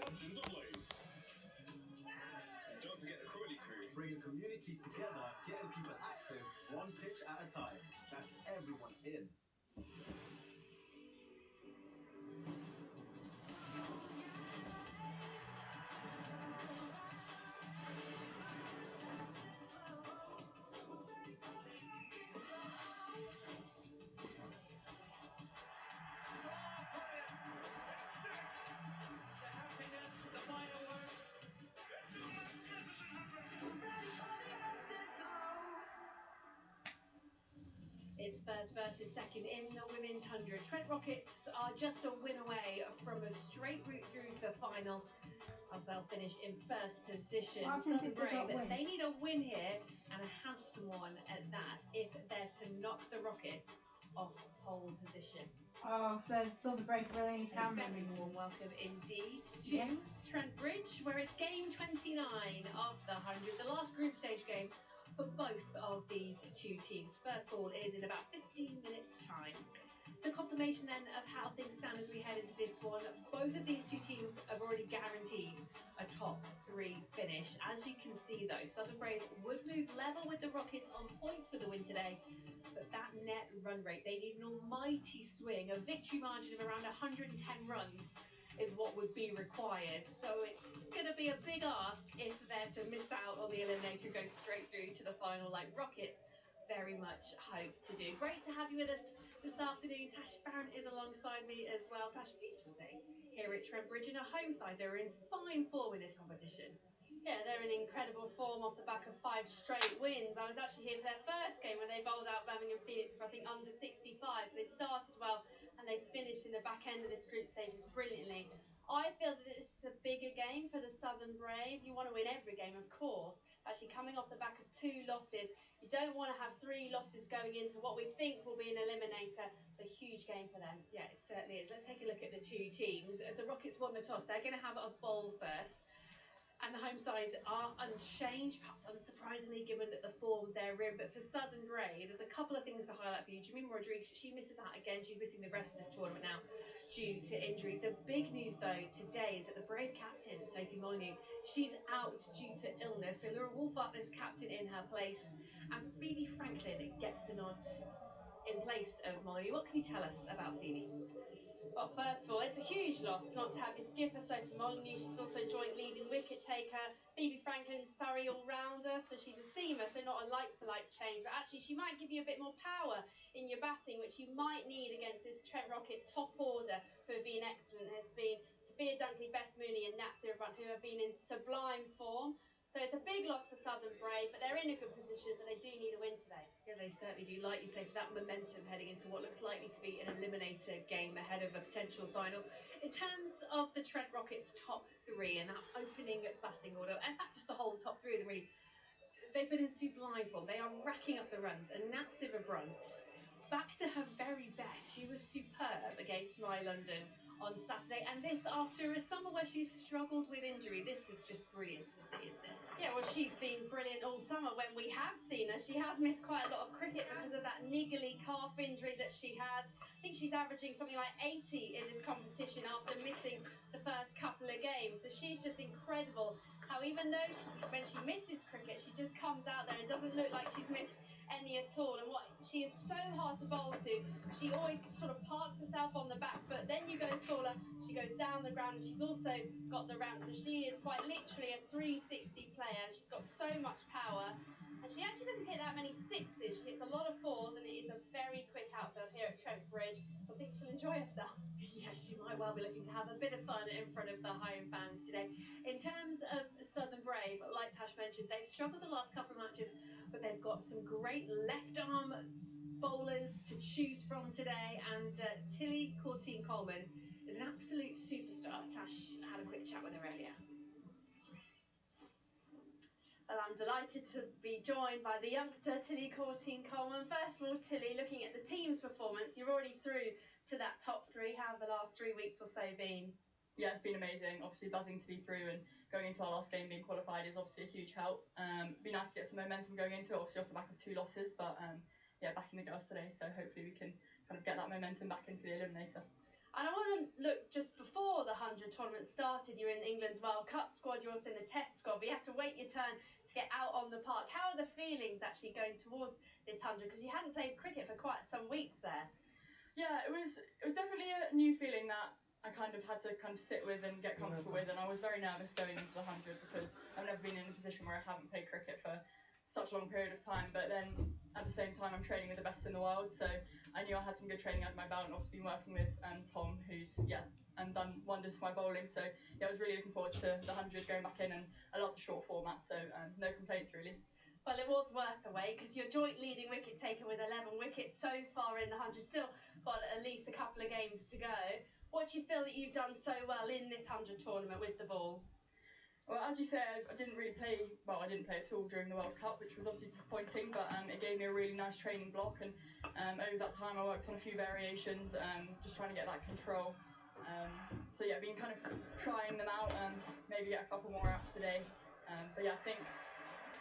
in the blue. And don't forget the Crawley crew, bringing communities together, getting people active, one pitch at a time. That's everyone in. It's first versus second in the women's 100. Trent Rockets are just a win away from a straight route through to the final, as they'll finish in first position. Southern Brave, they need a win here, and a handsome one at that, if they're to knock the Rockets off pole position. Oh, so Southern Brave really needs to A very warm welcome indeed to Trent Bridge, where it's game 29 of the 100, the last group stage game for both of these two teams. First ball is in about 15 minutes' time. The confirmation then of how things stand as we head into this one. Both of these two teams have already guaranteed a top three finish. As you can see though, Southern Brave would move level with the Rockets on points for the win today. But that net run rate, they need an almighty swing. A victory margin of around 110 runs is what would be required. So it's going to be a big ask if they're to miss out on the eliminator, go straight through to the final like Rockets very much hope to do. Great to have you with us this afternoon. Tash Barron is alongside me as well. Tash, beautiful day here at Trent Bridge, and a home side. They're in fine form in this competition. Yeah, they're in incredible form off the back of 5 straight wins. I was actually here for their first game when they bowled out Birmingham Phoenix for, I think, under 65. So they started well and they finished in the back end of this group stages brilliantly. I feel that this is a bigger game for the Southern Brave. You want to win every game, of course. Actually, coming off the back of 2 losses, you don't want to have 3 losses going into what we think will be an eliminator. It's a huge game for them. Yeah, it certainly is. Let's take a look at the two teams. The Rockets won the toss. They're going to have a bowl first. And the home side are unchanged, perhaps unsurprisingly given the form they're in. But for Southern Brave, there's a couple of things to highlight for you. Jameen Rodriguez, she misses out again. She's missing the rest of this tournament now due to injury. The big news, though, today is that the Brave captain, Sophie Molyneux, she's out due to illness. So Laura Wolfart is captain in her place. And Phoebe Franklin gets the nod in place of Molyneux. What can you tell us about Phoebe? Well, first of all, it's a huge loss not to have your skipper, Sophie Molyneux. She's also joint leading wicket taker. Phoebe Franklin, Surrey all-rounder, so she's a seamer, so not a like-for-like change. But actually, she might give you a bit more power in your batting, which you might need against this Trent Rocket top order, who have been excellent. There's been Sophia Dunkley, Beth Mooney and Nat Sirabrunt, who have been in sublime form. So it's a big loss for Southern Brave, but they're in a good position, but they do need a win today. Yeah, they certainly do. Like you say, for that momentum heading into what looks likely to be an eliminator game ahead of a potential final. In terms of the Trent Rockets' top 3 and that opening batting order, in fact, just the whole top 3 of them really, they've been in sublime form. They are racking up the runs. And Nat Sirabrunt, back to her very best. She was superb against My London on Saturday, and this after a summer where she's struggled with injury. This is just brilliant to see, isn't it? Yeah, well, she's been brilliant all summer when we have seen her. She has missed quite a lot of cricket because of that niggly calf injury that she has. I think she's averaging something like 80 in this competition after missing the first couple of games. So she's just incredible how even though when she misses cricket, she just comes out there and doesn't look like she's missed any at all. And what she is so hard to bowl to. She always sort of parks herself on the back foot. Then you go to call her, she goes down the ground, and she's also got the round. So she is quite literally a 360 player. She's got so much power. And she actually doesn't hit that many sixes. She hits a lot of 4s, and it is a very quick outfield here at Trent Bridge. So I think she'll enjoy herself. Yes, she might well be looking to have a bit of fun in front of the home fans today. In terms of Southern Brave, like Tash mentioned, they've struggled the last couple of matches, but they've got some great left arm bowlers to choose from today. And Tilly Courtine-Coleman is an absolute superstar. Tash had a quick chat with her earlier. Well, I'm delighted to be joined by the youngster Tilly Courtine-Coleman. First of all, Tilly, looking at the team's performance, you're already through to that top 3. How have the last 3 weeks or so been? Yeah, it's been amazing. Obviously buzzing to be through, and going into our last game being qualified is obviously a huge help. Be nice to get some momentum going into it, obviously off the back of 2 losses, but yeah, back in the girls today, so hopefully we can kind of get that momentum back into the eliminator. And I want to look just before the 100 tournament started. You're in England's World Cup squad, you're also in the Test squad, but you had to wait your turn to get out on the park. How are the feelings actually going towards this 100? Because you hadn't played cricket for quite some weeks there. Yeah, it was definitely a new feeling that I kind of had to kind of sit with and get comfortable with, and I was very nervous going into the 100 because I've never been in a position where I haven't played cricket for such a long period of time, but then at the same time I'm training with the best in the world, so I knew I had some good training under my belt, and obviously been working with Tom, who's done wonders for my bowling. So yeah, I was really looking forward to the 100 going back in, and I love the short format, so no complaints really. Well, it was worth the wait because you're joint leading wicket taker with 11 wickets so far in the 100. Still got at least a couple of games to go. What do you feel that you've done so well in this 100 tournament with the ball? Well, as you said, I didn't play at all during the World Cup, which was obviously disappointing, but it gave me a really nice training block, and over that time I worked on a few variations, just trying to get that control. So yeah, been kind of trying them out, maybe get a couple more apps today. But yeah, I think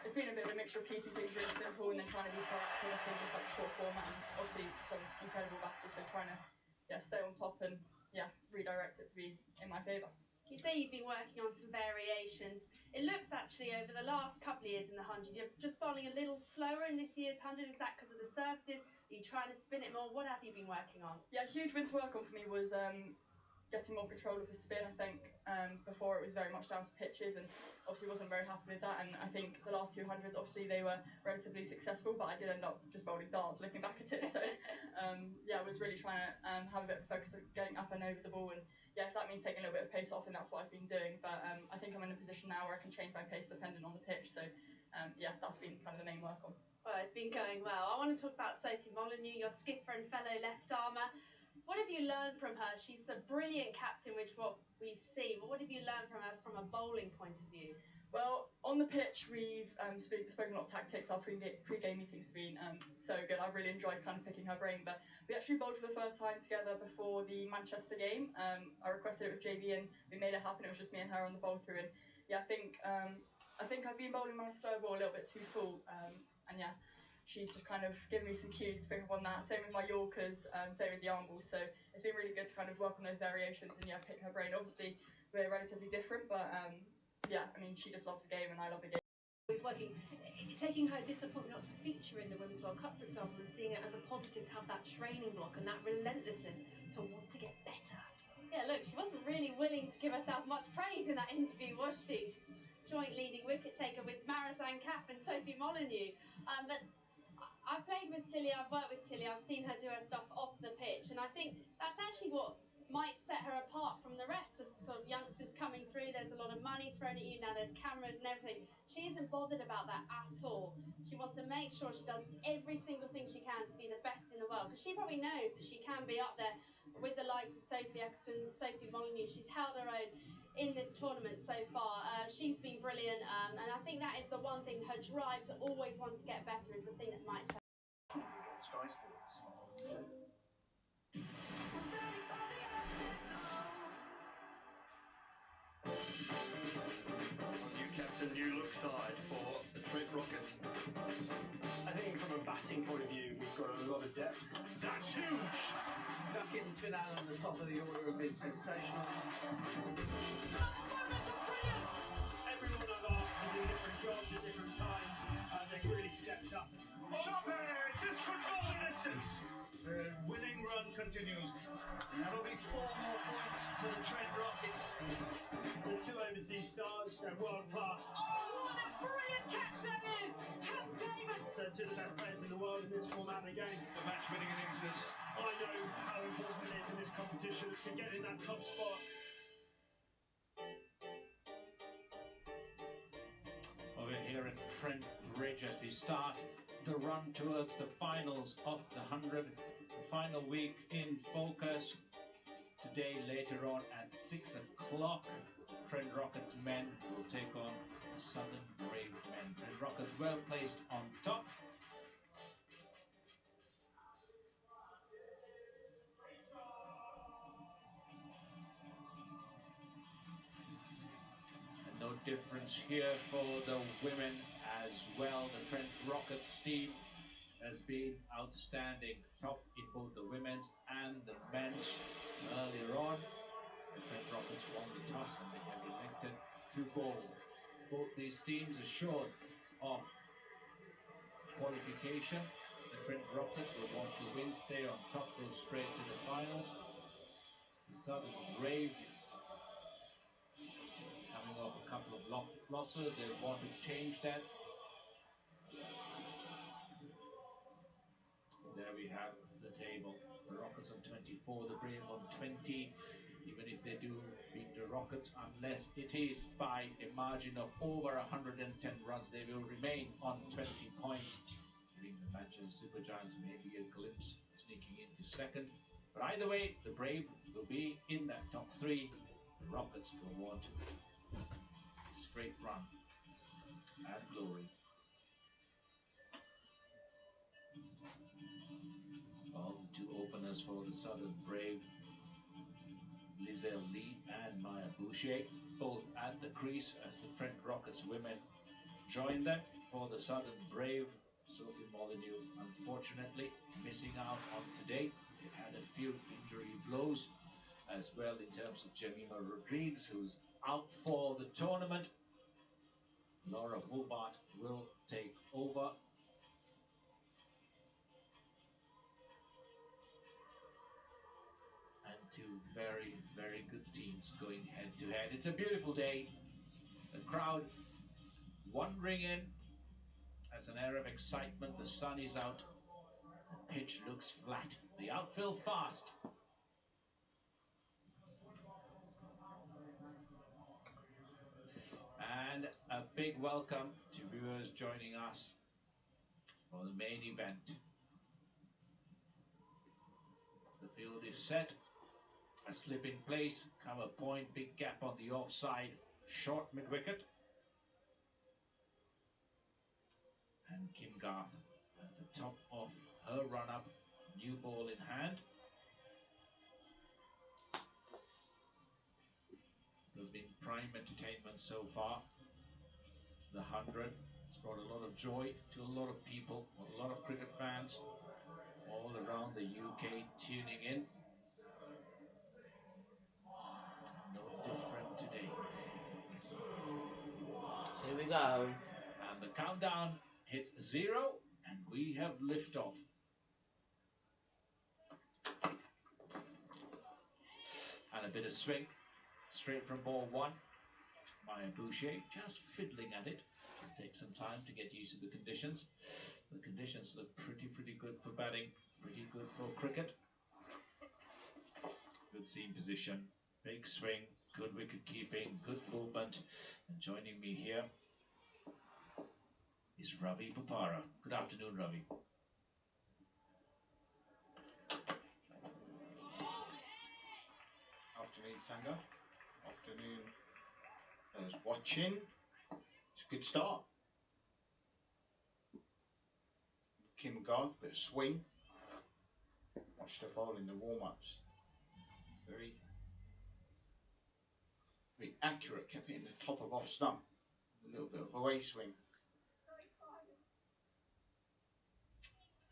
it's been a bit of a mixture of keeping things really simple and then trying to be proactive. I think in such a short format, and obviously some incredible batters, so trying to stay on top and redirect it to be in my favour. You say you've been working on some variations. It looks actually over the last couple of years in the 100, you're just bowling a little slower in this year's 100. Is that because of the surfaces? Are you trying to spin it more? What have you been working on? Yeah, a huge win to work on for me was getting more control of the spin. I think before it was very much down to pitches, and obviously wasn't very happy with that. And I think the last 200s, obviously they were relatively successful, but I did end up just bowling darts looking back at it. So I was really trying to have a bit of focus of getting up and over the ball, and if that means taking a little bit of pace off, and that's what I've been doing. But I think I'm in a position now where I can change my pace dependent on the pitch. So that's been kind of the main work on. Well, it's been going well. I want to talk about Sophie Molyneux, your skipper and fellow left armer. What have you learned from her? She's a brilliant captain, which what we've seen, but what have you learned from her from a bowling point of view? Well, on the pitch, we've spoken a lot of tactics. Our pre-game meetings have been so good. I've really enjoyed kind of picking her brain. But we actually bowled for the first time together before the Manchester game. I requested it with JB, and we made it happen. It was just me and her on the bowl through. And I think I've been bowling my slow ball a little bit too full. She's just kind of given me some cues to pick up on that. Same with my Yorkers, same with the arm balls. So it's been really good to kind of work on those variations and pick her brain. Obviously, we're relatively different, but she just loves the game and I love the game. It's working. Taking her disappointment not to feature in the Women's World Cup, for example, and seeing it as a positive to have that training block and that relentlessness to want to get better. Yeah, look, she wasn't really willing to give herself much praise in that interview, was she? She's joint leading wicket taker with Marizanne Kapp and Sophie Molyneux. But I've played with Tilly, I've worked with Tilly, I've seen her do her stuff off the pitch, and I think that's actually what might set her apart from the rest of sort of youngsters coming through. There's a lot of money thrown at you now, there's cameras and everything. She isn't bothered about that at all. She wants to make sure she does every single thing she can to be the best in the world, because she probably knows that she can be up there with the likes of Sophie Eccleston, Sophie Molyneux. She's held her own in this tournament so far. She's been brilliant, and I think that is the one thing, her drive to always want to get better is the thing that might set Sky Sports. New captain, new look side for the Trent Rockets. I think from a batting point of view, we've got a lot of depth. That's huge! Duckett and Finn Allen at the top of the order have been sensational. Moments of brilliance! Everyone I've asked to do different jobs at different times, they've really stepped up. Top edge! This could go the distance! The winning run continues. That'll be 4 more points for the Trent Rockets. The two overseas stars, world class. Oh, what a brilliant catch that is! Tam David! They're two of the best players in the world in this format of the game. The match-winning innings is... I know how important it is in this competition to get in that top spot. Over here at Trent Bridge as we start the run towards the finals of the 100. The final week in focus. Today, later on at 6 o'clock, Trent Rockets men will take on Southern Brave men. Trent Rockets well placed on top. And no difference here for the women as well. The Trent Rockets team has been outstanding, top in both the women's and the men's. Earlier both these teams assured of qualification. The Trent Rockets will want to win, stay on top, go straight to the finals. The Southern Brave, coming off a couple of losses, they want to change that. There we have the table. The Rockets on 24, the Brave on 20. Even if they do beat the Rockets, unless it is by a margin of over 110 runs, they will remain on 20 points, giving the Manchester Supergiants maybe a glimpse sneaking into second. But either way, the Brave will be in that top three. The Rockets will want a straight run and glory. Well, the two openers for the Southern Brave, Lizelle Lee and Maya Boucher, both at the crease as the Trent Rockets women join them. For the Southern Brave, Sophie Molyneux unfortunately missing out on today. They've had a few injury blows as well in terms of Jemima Rodriguez, who's out for the tournament. Laura Woolbart will take over. And two very, very good teams going head to head. It's a beautiful day. The crowd wandering in as an air of excitement. The sun is out. The pitch looks flat. The outfield fast. And a big welcome to viewers joining us for the main event. The field is set. A slip in place, cover point, big gap on the offside, short mid-wicket. And Kim Garth at the top of her run-up, new ball in hand. There's been prime entertainment so far. The 100 has brought a lot of joy to a lot of people, a lot of cricket fans all around the UK tuning in. No different today. Here we go. And the countdown hits 0 and we have liftoff. And a bit of swing, straight from ball 1. Maya Boucher just fiddling at it. It'll take some time to get used to the conditions. The conditions look pretty good for batting, pretty good for cricket. Good seam position, big swing, good wicket keeping, good movement. And joining me here is Ravi Papara. Good afternoon, Ravi. Afternoon, Sanga. Afternoon, watching. It's a good start. Kim Garth, bit of swing. Watched her bowl in the warm-ups. Very accurate, kept hitting the top of off stump. A little bit of away swing.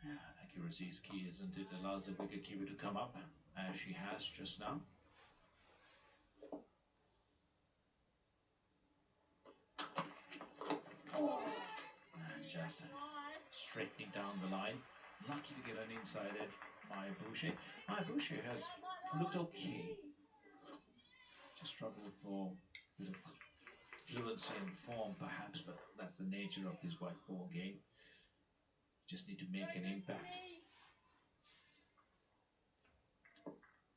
Yeah, accuracy is key, isn't it? Allows the wicketkeeper to come up, as she has just now. And just straightening down the line. Lucky to get an inside edge. Maya Boucher. Maya Boucher has looked okay. Just struggled for a bit of fluency and form, perhaps, but that's the nature of this white ball game. Just need to make an impact.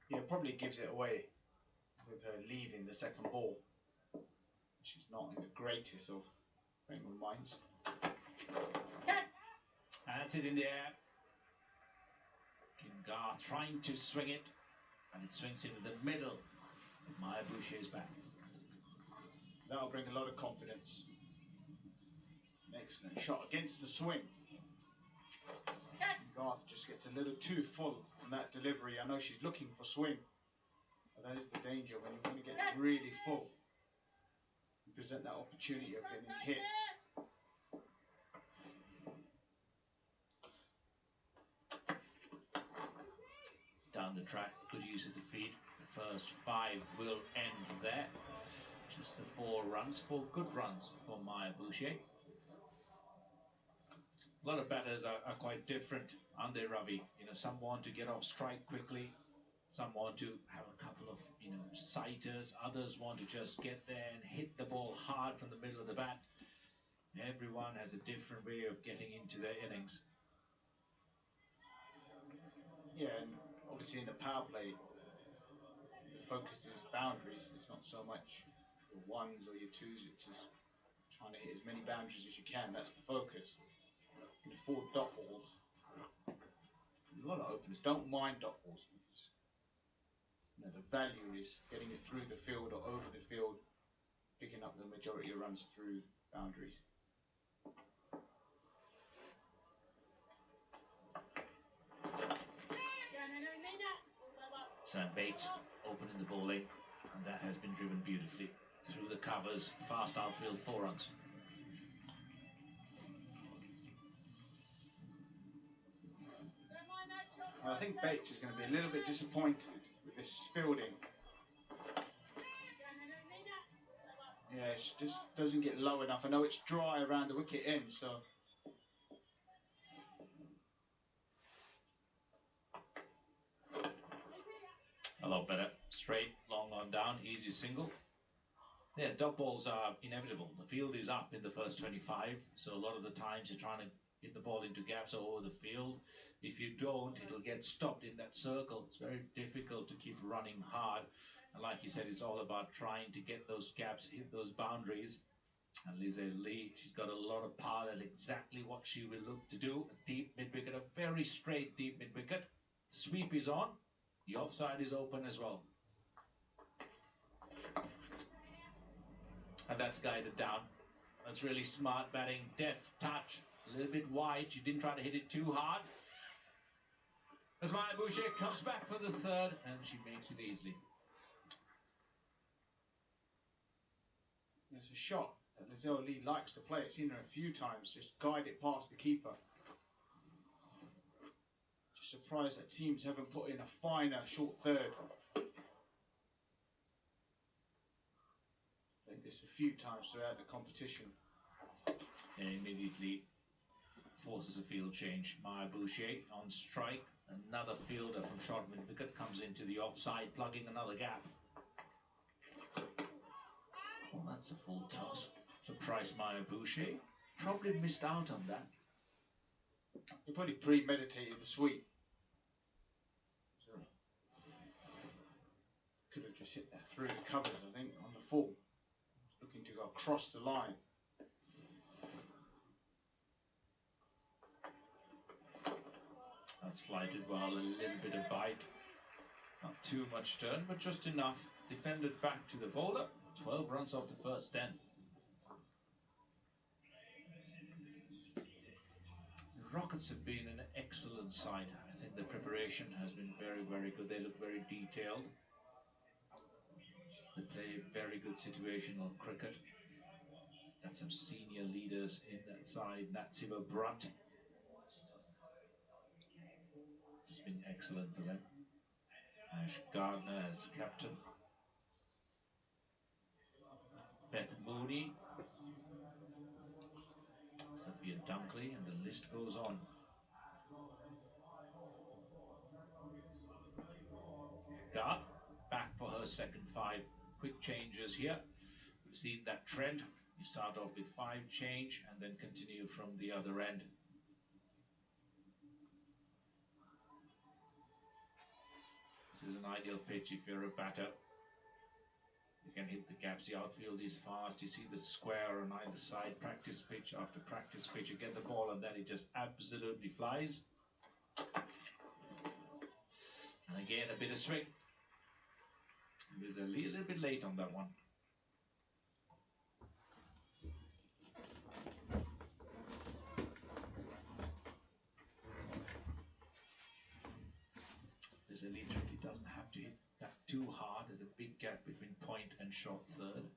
Yeah, probably gives it away with her leaving the second ball. She's not in the greatest of frame of minds. That's it in the air. Kim Garth trying to swing it, and it swings into the middle of Maya Boucher's bat. That'll bring a lot of confidence. Excellent shot against the swing. Garth just gets a little too full on that delivery. I know she's looking for swing, but that is the danger when you're going to get really full. You present that opportunity of getting hit. Down the track, good use of the feet. The first 5 will end there. Just the 4 runs, 4 good runs for Maya Boucher. A lot of batters are quite different, aren't they, Ravi? You know, some want to get off strike quickly, some want to have a couple of, you know, sighters, others want to just get there and hit the ball hard from the middle of the bat. Everyone has a different way of getting into their innings. Yeah, and obviously in the power play, the focus is boundaries. It's not so much your ones or your twos, it's just trying to hit as many boundaries as you can. That's the focus. And the 4 dot balls, a lot of openers don't mind dot balls because, you know, the value is getting it through the field or over the field, picking up the majority of runs through boundaries. Sam Bates opening the bowling, and that has been driven beautifully through the covers. Fast outfield, 4 runs. I think Bates is going to be a little bit disappointed with this fielding. Yeah, it just doesn't get low enough. I know it's dry around the wicket end, so. A lot better. Straight, long on down, easy single. Yeah, dot balls are inevitable. The field is up in the first 25, so a lot of the times you're trying to get the ball into gaps all over the field. If you don't, it'll get stopped in that circle. It's very difficult to keep running hard. And like you said, it's all about trying to get those gaps, hit those boundaries. And Lizzie Lee, she's got a lot of power. That's exactly what she will look to do. A deep mid-wicket, a very straight deep mid-wicket. Sweep is on. The offside is open as well. And that's guided down. That's really smart batting. Deft touch. A little bit wide. She didn't try to hit it too hard. As Maya Boucher comes back for the 3rd, and she makes it easily. There's a shot that Lizzie Lee likes to play. I've seen her a few times. Just guide it past the keeper. Just surprised that teams haven't put in a finer short 3rd. Played this a few times throughout the competition. And immediately forces a field change. Maya Boucher on strike. Another fielder from short mid-wicket comes into the offside, plugging another gap. Well, that's a full toss. Surprised Maya Boucher. Probably missed out on that. He probably premeditated the sweep. Could have just hit that through the covers, I think, on the full. Looking to go across the line. That's slighted well, a little bit of bite. Not too much turn, but just enough. Defended back to the bowler. 12 runs off the first 10. The Rockets have been an excellent side. I think the preparation has been very, very good. They look very detailed. They play very good situational cricket. Got some senior leaders in that side. Natsiva Brunt has been excellent for them. Ash Gardner as captain. Beth Mooney, Sophia Dunkley, and the list goes on. Garth back for her second 5. Quick changes here. We've seen that trend. You start off with 5 change and then continue from the other end. This is an ideal pitch if you're a batter. You can hit the gaps. The outfield is fast. You see the square on either side. Practice pitch after practice pitch. You get the ball and then it just absolutely flies. And again, a bit of swing. It was a little bit late on that one. This elite really doesn't have to hit that too hard. There's a big gap between point and short 3rd.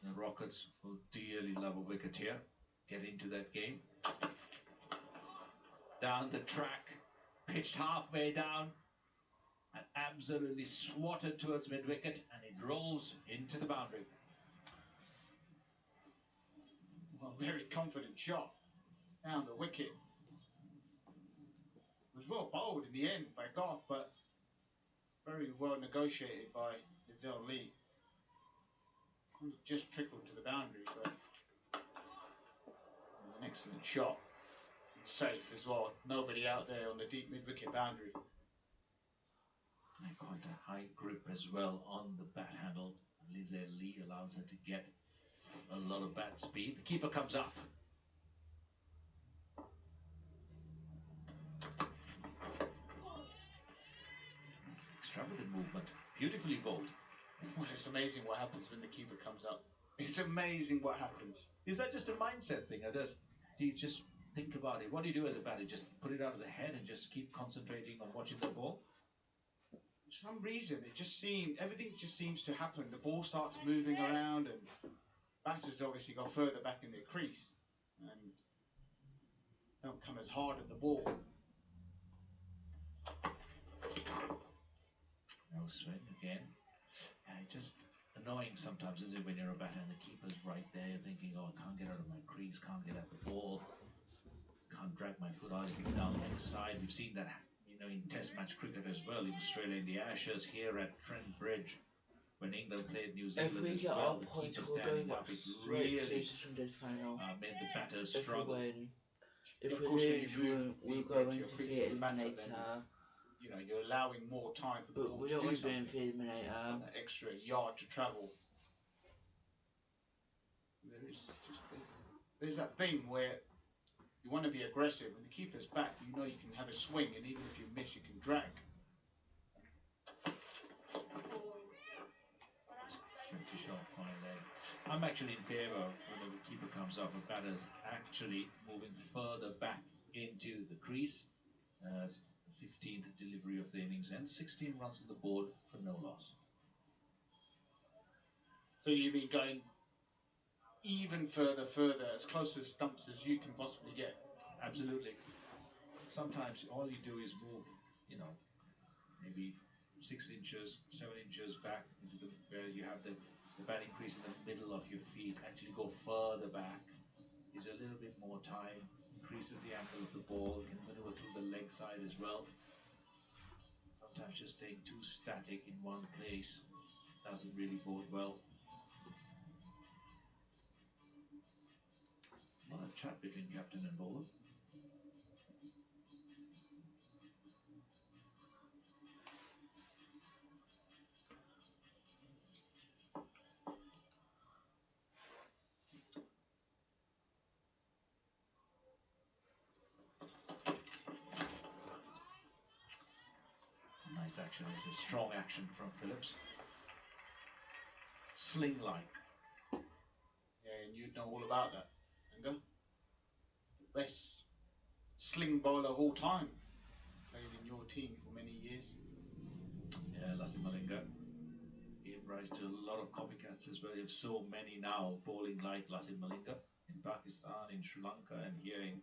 The Rockets will dearly love a wicket here. Get into that game. Down the track, pitched halfway down. An absolutely swatted towards mid-wicket, and it rolls into the boundary. Well, very confident shot down the wicket. It was well bowled in the end by Garth, but very well negotiated by Lizelle Lee. Just trickled to the boundary, but an excellent shot. It's safe as well. Nobody out there on the deep mid-wicket boundary. And quite a high grip as well on the bat handle. Lizelle Lee allows her to get a lot of bat speed. The keeper comes up. It's extravagant movement, beautifully bowled. Well, it's amazing what happens when the keeper comes up. It's amazing what happens. Is that just a mindset thing, or do you just think about it? What do you do as a batter? Just put it out of the head and just keep concentrating on watching the ball? For some reason, everything just seems to happen. The ball starts moving around, and batters obviously go further back in their crease and don't come as hard at the ball. No swing again. Just annoying sometimes, isn't it, when you're a batter and the keeper's right there, you're thinking, oh, I can't get out of my crease, can't get at the ball, can't drag my foot out of it down leg side. We've seen that, in Test match cricket as well, in Australia, in the Ashes, here at Trent Bridge, when England played New Zealand If we as get well, our the points, keeper we'll go standing up, it straight through really to Sunday's final. made the batters If struggle. we win, if Of we course, when lose, you move we'll deeper go into your into crease the as a batter, then, eliminator. You're allowing more time for the But ball we to don't do want to be in something. the eliminator. That extra yard to travel. There's that thing where you want to be aggressive. When the keeper's back, you know you can have a swing, and even if you miss, you can drag. Pretty short fine leg. I'm actually in favour of when the keeper comes up, a batter's actually moving further back into the crease. 15th delivery of the innings and 16 runs on the board for no loss. So you mean going even further, as close to the stumps as you can possibly get? Absolutely. Sometimes all you do is move, maybe 6 inches, 7 inches back into where you have the batting crease in the middle of your feet. Actually go further back. Gives you a little bit more time, increases the angle of the ball, can maneuver through the leg side as well. Sometimes just staying too static in one place doesn't really bode well. A lot of chat between captain and bowler. Nice action. It's a strong action from Phillips. Sling-like. Yeah, and you'd know all about that, Linda. The best sling bowler of all time. Played in your team for many years. Yeah, Lassie Malinga gave rise to a lot of copycats as well. You have so many now bowling like Lassie Malinga in Pakistan, in Sri Lanka, and here in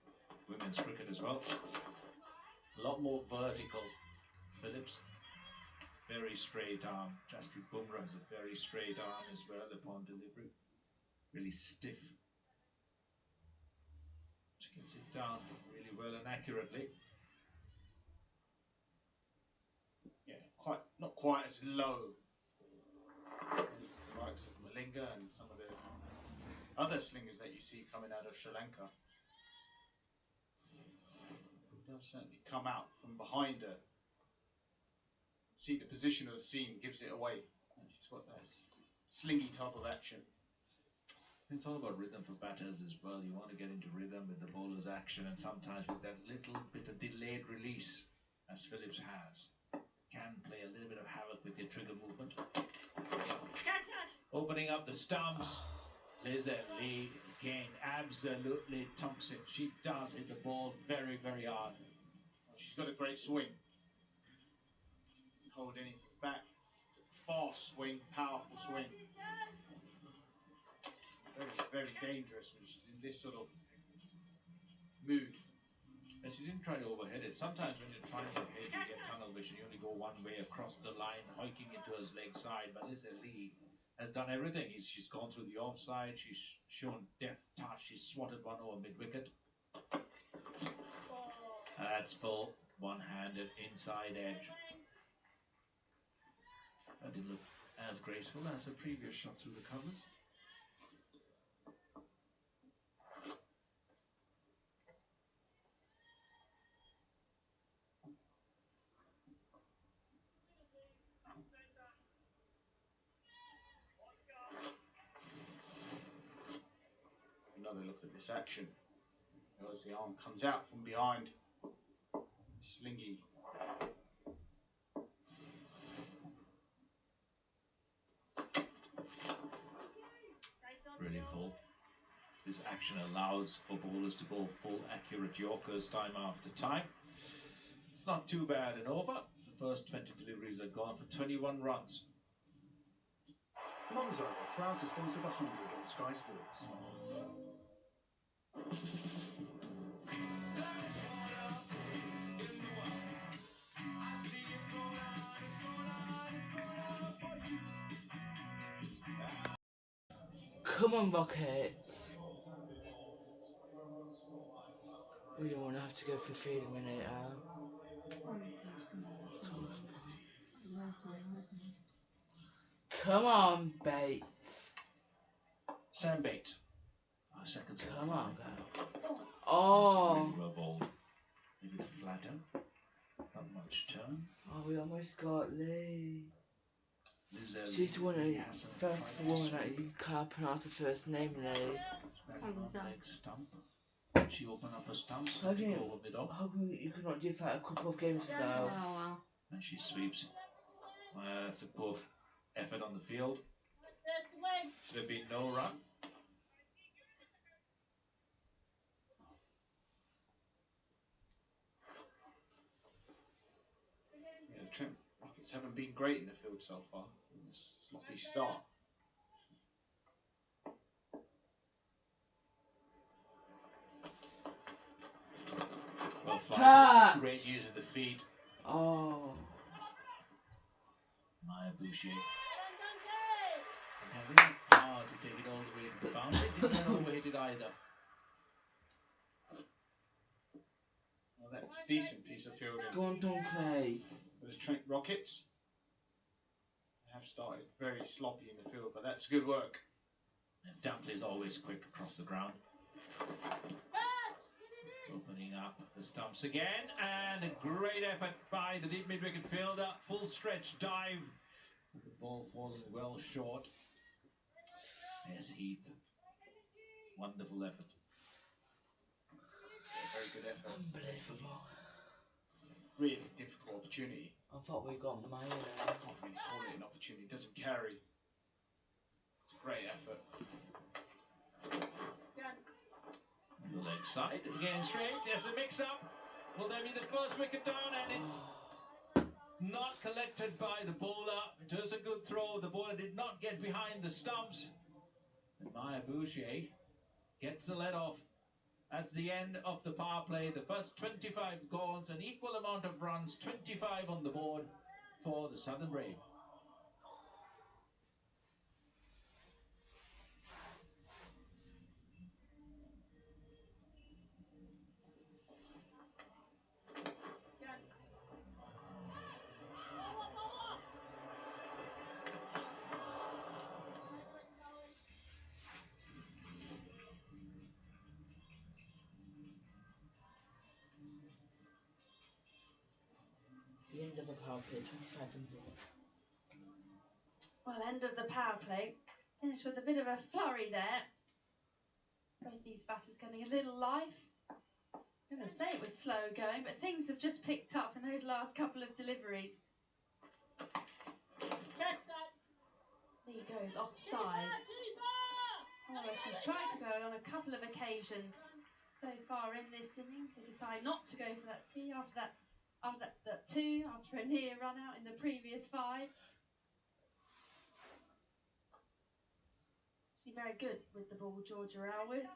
women's cricket as well. A lot more vertical. Phillips, very straight arm. Jasprit Bumrah has a very straight arm as well upon delivery. Really stiff. She can sit down really well and accurately. Yeah, not quite as low as the likes of Malinga and some of the other slingers that you see coming out of Sri Lanka. It does certainly come out from behind her. See, the position of the seam gives it away. She's got that slingy type of action. It's all about rhythm for batters as well. You want to get into rhythm with the bowler's action, and sometimes with that little bit of delayed release, as Phillips has, can play a little bit of havoc with your trigger movement. Opening up the stumps. Lizelle Lee again absolutely tonks it. She does hit the ball very, very hard. She's got a great swing. Hold anything back. Fast swing, powerful swing. Very, very dangerous when she's in this sort of mood. And she didn't try to overhead it. Sometimes when you're trying to hit, you get tunnel vision. You only go one way across the line, hiking into his leg side. But Liz Lee has done everything. She's gone through the offside. She's shown deft touch. She's swatted one over mid-wicket. That's full one-handed inside edge. That didn't look as graceful as the previous shot through the covers. Another look at this action. As the arm comes out from behind. Slingy. Really full. This action allows for bowlers to bowl full accurate Yorkers time after time. It's not too bad an over. The first 20 deliveries are gone for 21 runs. Monzo are proud to sponsor the 100 on Sky Sports. Come on, Rockets. We don't want to have to go for feed a minute. Come on, Bates. Sam Bates. 5 seconds. Come on, go. Oh. Really well bowled. A bit flatter. Not much turn. Oh, we almost got Lee. Liz She's the one Lee who, first woman that you can't pronounce her first name, Lee. Leg stump. She opened up her stumps. How come Over mid-off. you could not do that a couple of games ago? Oh, wow. And she sweeps. That's a poor effort on the field. Should have been no run. Yeah, the Trent Rockets haven't been great in the field so far. It's a sloppy start. Well, fine. Great use of the feet. Oh. Maya Boucher. Having power to take it all the way to the boundary. Didn't want to overhit it either. Well, that's a decent piece of fielding. Go on, Dunkley. Those Trent Rockets have started very sloppy in the field, but that's good work. And Dunkley's always quick across the ground. Opening up the stumps again, and a great effort by the deep mid-wicket fielder. Full stretch dive. The ball falling well short. There's Heath. Wonderful effort. Very good effort. Unbelievable. Really difficult opportunity. I thought we got Maya there. Can't really call it an opportunity. It doesn't carry. It's a great effort. The leg side again straight. It's a mix-up. Will there be the first wicket down? And it's not collected by the bowler. It was a good throw. The bowler did not get behind the stumps. And Maya Boucher gets the let off. That's the end of the power play. The first 25 goals, an equal amount of runs, 25 on the board for the Southern Brave. The end of a power play, 25 and more. Well, end of the power play. Finished with a bit of a flurry there. Both these batters getting a little life. I'm going to say it was slow going, but things have just picked up in those last couple of deliveries. Lee goes offside. Although she's tried to go on a couple of occasions so far in this innings. They decide not to go for that tee after that two, after a near run out in the previous 5. She's been very good with the ball, Georgia Alwis.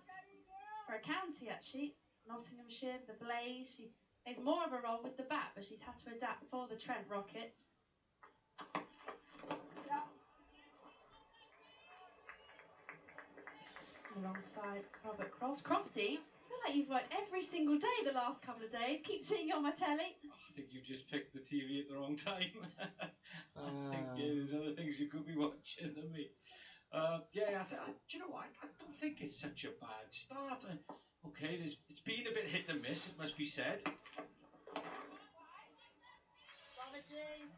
For a county, actually, Nottinghamshire, the Blaze. She plays more of a role with the bat, but she's had to adapt for the Trent Rockets. Alongside Robert Croft. Crofty, I feel like you've worked every single day the last couple of days. Keep seeing you on my telly. Oh, I think you just picked the TV at the wrong time. I think there's other things you could be watching than me. Do you know what? I don't think it's such a bad start. Okay, it's been a bit hit and miss, it must be said.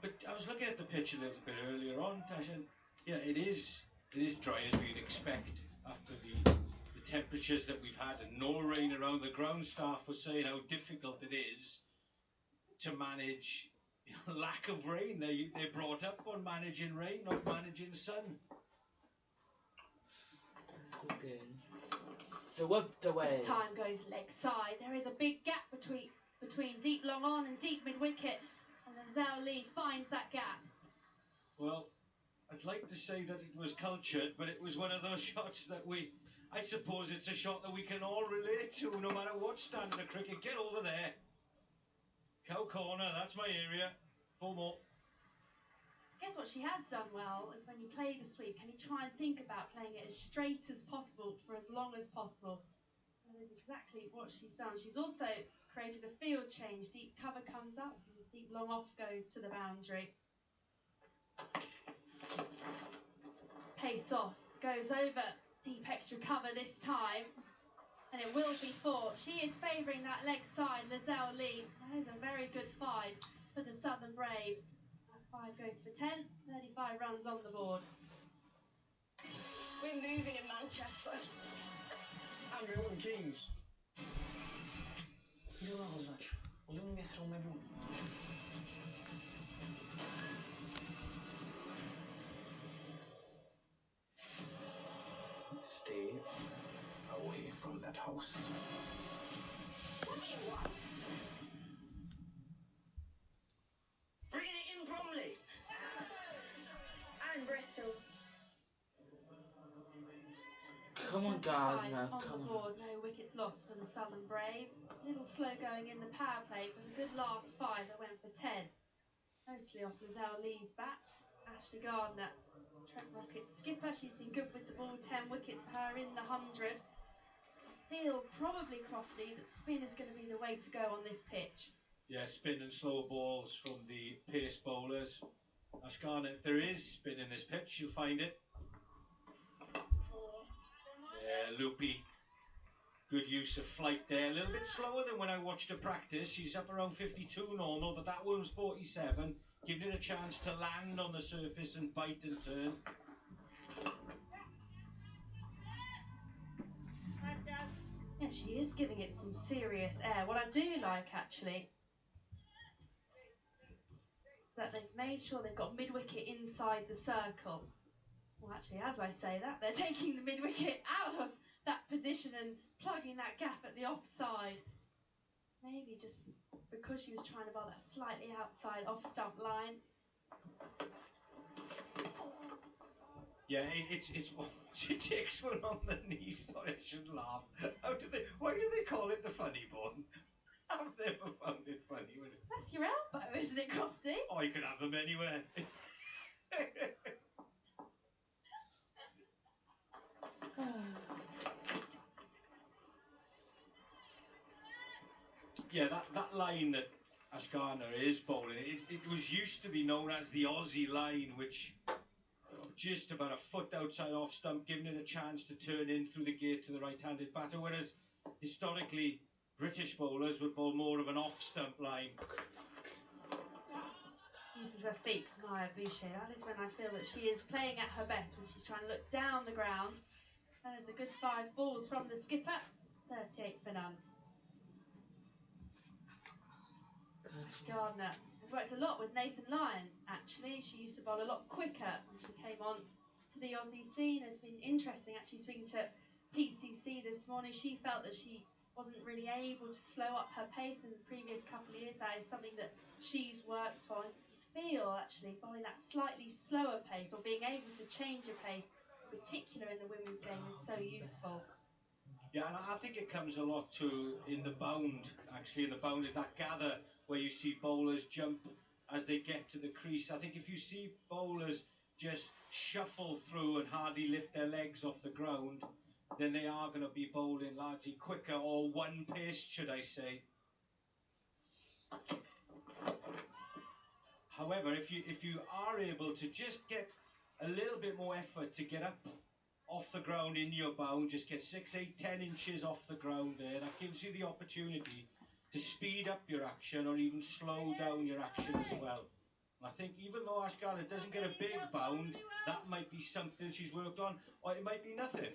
But I was looking at the pitch a little bit earlier on, Tash, and yeah, it is dry as we'd expect after the temperatures that we've had and no rain around. The ground staff was saying how difficult it is to manage lack of rain. They're brought up on managing rain, not managing sun. Okay. So whipped away. This time goes leg side. There is a big gap between deep long on and deep mid wicket, and then Zhao Li finds that gap. Well, I'd like to say that it was cultured, but it was one of those shots that I suppose it's a shot that we can all relate to, no matter what standard of cricket. Get over there. Cow corner, that's my area. 4 more. I guess what she has done well is when you play the sweep, can you try and think about playing it as straight as possible for as long as possible? That is exactly what she's done. She's also created a field change. Deep cover comes up, and deep long off goes to the boundary. Pace off, goes over deep extra cover this time, and it will be 4. She is favouring that leg side, Zhao Li. That is a very good 5 for the Southern Brave. That 5 goes for 10, 35 runs on the board. We're moving in Manchester. And we wasn't Kings. Ile nahozač? Rozumím, jestli ho nebudu. Stay away from that house. What do you want? Bringing it in Bromley. And Bristol. Come on, Gardner. On Come the on. board, no wickets lost for the Southern Brave. A little slow going in the power play, but a good last 5 that went for 10. Mostly off Zhao Li's bat. Ashley Gardner, Trent Rockets skipper. She's been good with the ball. 10 wickets for her in the 100. I feel probably, Crofty, that spin is going to be the way to go on this pitch. Yeah, spin and slower balls from the pace bowlers. Ashkana, if there is spin in this pitch, you'll find it. Yeah, loopy. Good use of flight there. A little bit slower than when I watched her practice. She's up around 52 normal, but that one was 47. Giving it a chance to land on the surface and bite and turn. Yeah, she is giving it some serious air. What I do like, actually, is that they've made sure they've got mid-wicket inside the circle. Well, actually, as I say that, they're taking the mid-wicket out of that position and plugging that gap at the offside. Maybe just because she was trying to bowl that slightly outside off-stump line. Yeah, it's she takes one on the knee. Sorry, I shouldn't laugh. Why do they call it the funny bone? I've never found it funny. That's your elbow, isn't it, Crofty? Oh, you could have them anywhere. Yeah, that line that Ashkana is bowling, it was used to be known as the Aussie line, which just about a foot outside off stump, giving it a chance to turn in through the gate to the right-handed batter, whereas historically British bowlers would bowl more of an off stump line. Uses her feet, Maya Boucher. That is when I feel that she is playing at her best, when she's trying to look down the ground. That is a good 5 balls from the skipper, 38 for none. Gardner has worked a lot with Nathan Lyon, actually. She used to bowl a lot quicker when she came on to the Aussie scene. It's been interesting, actually, speaking to TCC this morning. She felt that she wasn't really able to slow up her pace in the previous couple of years. That is something that she's worked on. You feel, actually, bowling that slightly slower pace or being able to change your pace, in particular in the women's game, is so useful. Yeah, and I think it comes a lot to in the bound, actually. In the bound is that gather where you see bowlers jump as they get to the crease. I think if you see bowlers just shuffle through and hardly lift their legs off the ground, then they are going to be bowling largely quicker or one-paced, should I say. However, if you are able to just get a little bit more effort to get up off the ground in your bound, just get 6, 8, 10 inches off the ground there, that gives you the opportunity to speed up your action or even slow down your action as well. And I think even though Ashgarda doesn't get a big bound, that might be something she's worked on, or it might be nothing.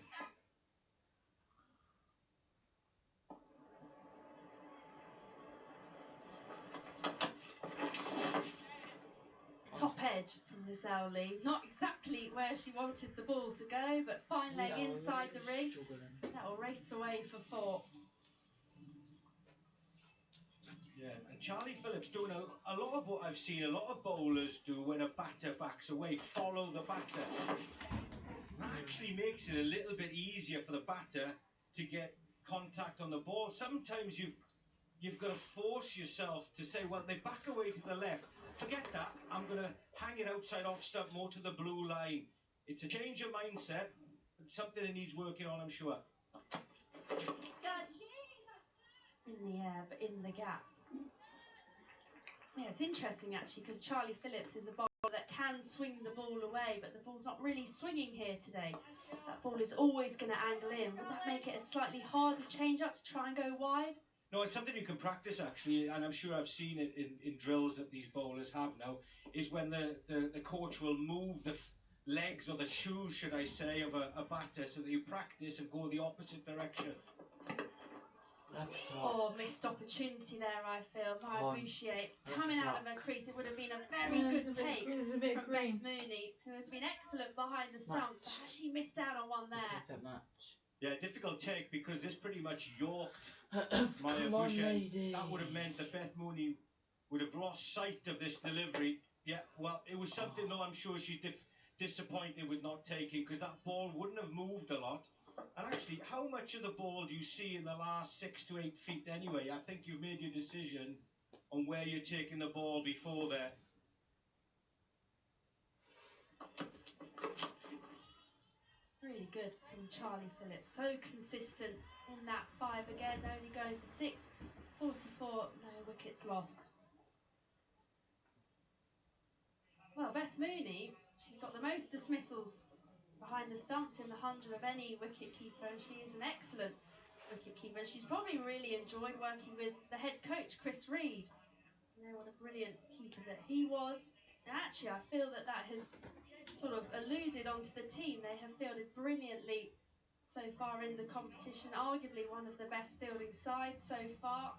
Top edge from Lizelle Lee. Not exactly where she wanted the ball to go, but fine leg inside the ring. That will race away for 4. Yeah, and Charlie Phillips doing a lot of what I've seen a lot of bowlers do when a batter backs away, follow the batter. That actually makes it a little bit easier for the batter to get contact on the ball. Sometimes you've got to force yourself to say, well, they back away to the left. Forget that. I'm going to hang it outside off stump, more to the blue line. It's a change of mindset. It's something that needs working on, I'm sure. In the air, but in the gap. Yeah, it's interesting actually because Charlie Phillips is a bowler that can swing the ball away, but the ball's not really swinging here today. That ball is always going to angle in. Would that make it a slightly harder change up to try and go wide? No, it's something you can practice actually, and I'm sure I've seen it in drills that these bowlers have now, is when the coach will move the legs or the shoes, should I say, of a batter so that you practice and go the opposite direction. Oh, missed opportunity there, I feel. I appreciate coming out of her crease. It would have been a very good take from Beth Mooney, who has been excellent behind the stumps, but has she missed out on one there? Yeah, difficult take because this pretty much yorked Maya Boucher. That would have meant that Beth Mooney would have lost sight of this delivery. Yeah, well, it was something though I'm sure she's disappointed with not taking, because that ball wouldn't have moved a lot. And actually, how much of the ball do you see in the last 6 to 8 feet anyway? I think you've made your decision on where you're taking the ball before there. Really good from Charlie Phillips. So consistent in that 5 again, only going for 6. 44, no wickets lost. Well, Beth Mooney, she's got the most dismissals behind the stumps in the 100 of any wicketkeeper, and she is an excellent wicketkeeper. She's probably really enjoyed working with the head coach, Chris Reed. You know what a brilliant keeper that he was. And actually, I feel that that has sort of alluded onto the team. They have fielded brilliantly so far in the competition, arguably one of the best fielding sides so far.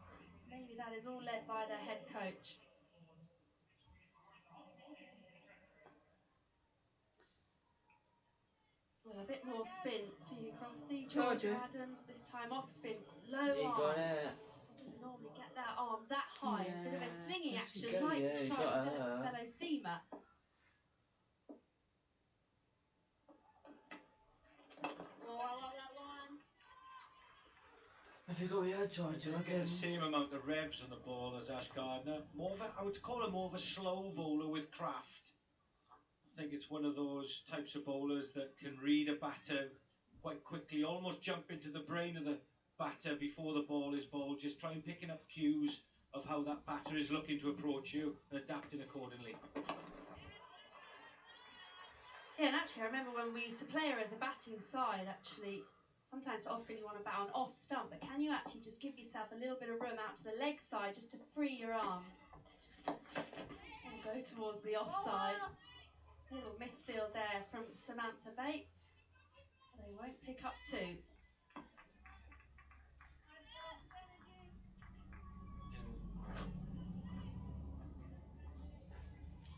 Maybe that is all led by their head coach. Well, a bit more spin for you, Crofty. Georgia Adams, this time off spin, low arm. Doesn't normally get that arm that high. A bit of a slinging action, like Charlie Phillips' fellow seamer. Oh, I like that one. Have you got your Georgia Doesn't get the same amount of revs on the ball as Ash Gardner. More of a, I would call him more of a slow bowler with craft. I think it's one of those types of bowlers that can read a batter quite quickly, almost jump into the brain of the batter before the ball is bowled, just try and picking up cues of how that batter is looking to approach you and adapting accordingly. Yeah, and actually I remember when we used to play her as a batting side, actually, sometimes off spin you want to bat on off stump, but can you actually just give yourself a little bit of room out to the leg side just to free your arms? And go towards the offside. Little misfield there from Samantha Bates. They won't pick up 2.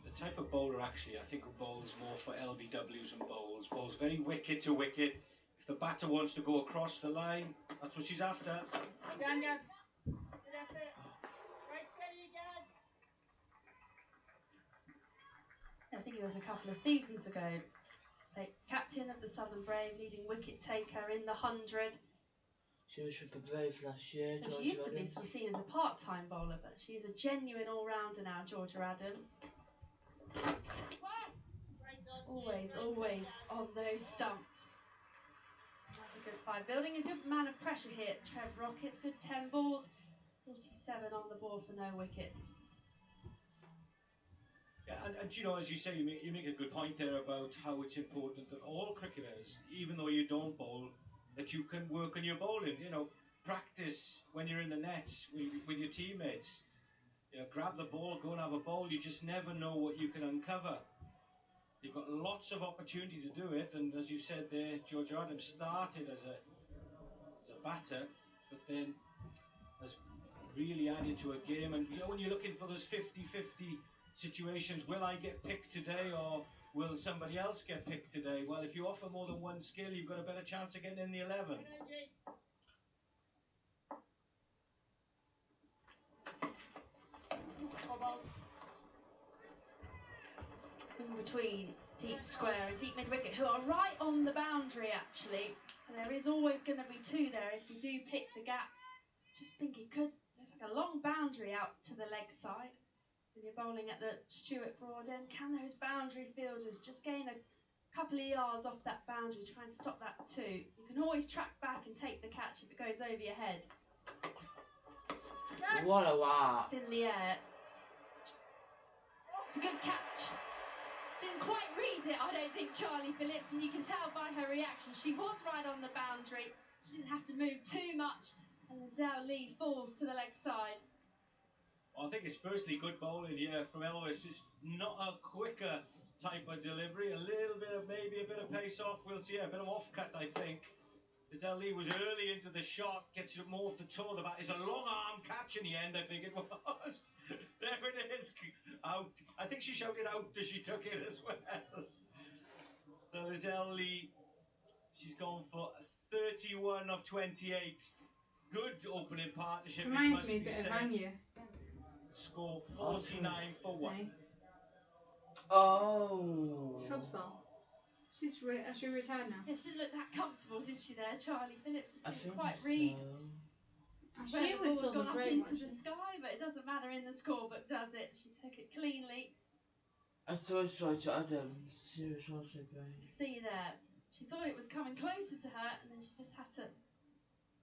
The type of bowler actually I think who bowls more for LBWs and bowls very wicket to wicket. If the batter wants to go across the line, that's what she's after. Again, Gads. Good effort. Right, steady, Gads. I think it was a couple of seasons ago. The captain of the Southern Brave, leading wicket taker in the 100. She was with the Braves last year. So she used to be sort of seen as a part-time bowler, but she is a genuine all-rounder now, Georgia Adams. Always on those stumps. Another good 5. Building a good amount of pressure here. Trev Rockets, good 10 balls. 47 on the board for no wickets. Yeah, and you know, as you say, you make a good point there about how it's important that all cricketers, even though you don't bowl, that you can work on your bowling. You know, practice when you're in the nets with your teammates. You know, grab the ball, go and have a bowl. You just never know what you can uncover. You've got lots of opportunity to do it, and as you said there, Georgia Adams started as a batter, but then has really added to a game. And you know, when you're looking for those 50-50 situations, will I get picked today or will somebody else get picked today? Well, if you offer more than one skill, you've got a better chance of getting in the 11. In between deep square and deep mid-wicket, who are right on the boundary, actually. So there is always going to be 2 there if you do pick the gap. Just think it could, looks like a long boundary out to the leg side. When you're bowling at the Stuart Broad end, can those boundary fielders just gain a couple of yards off that boundary, try and stop that 2? You can always track back and take the catch if it goes over your head. What a wow. It's in the air. It's a good catch. Didn't quite read it, I don't think, Charlie Phillips, and you can tell by her reaction. She was right on the boundary. She didn't have to move too much, and Zhao Li falls to the leg side. Well, I think it's firstly good bowling here from Elvis. It's not a quicker type of delivery. A little bit of, maybe a bit of pace off. We'll see a bit of off cut, I think. Zhao Li was early into the shot, gets it more off the toe of the bat. It's a long arm catch in the end, I think it was. There it is. Out. I think she shouted out as she took it as well. So Zhao Li, she's gone for 31 of 28. Good opening partnership. Reminds me a bit of Vanya. Score 49 for 1. Hey. Oh. Shrubsole. She's she retired now. Yeah, she didn't look that comfortable, did she there, Charlie Phillips? Just I didn't think quite so. read. She was gone Southern up Brave, into wasn't the she? sky, but it doesn't matter in the scorebook, does it? She took it cleanly. I saw Georgia Adams. She was also great. See there. She thought it was coming closer to her, and then she just had to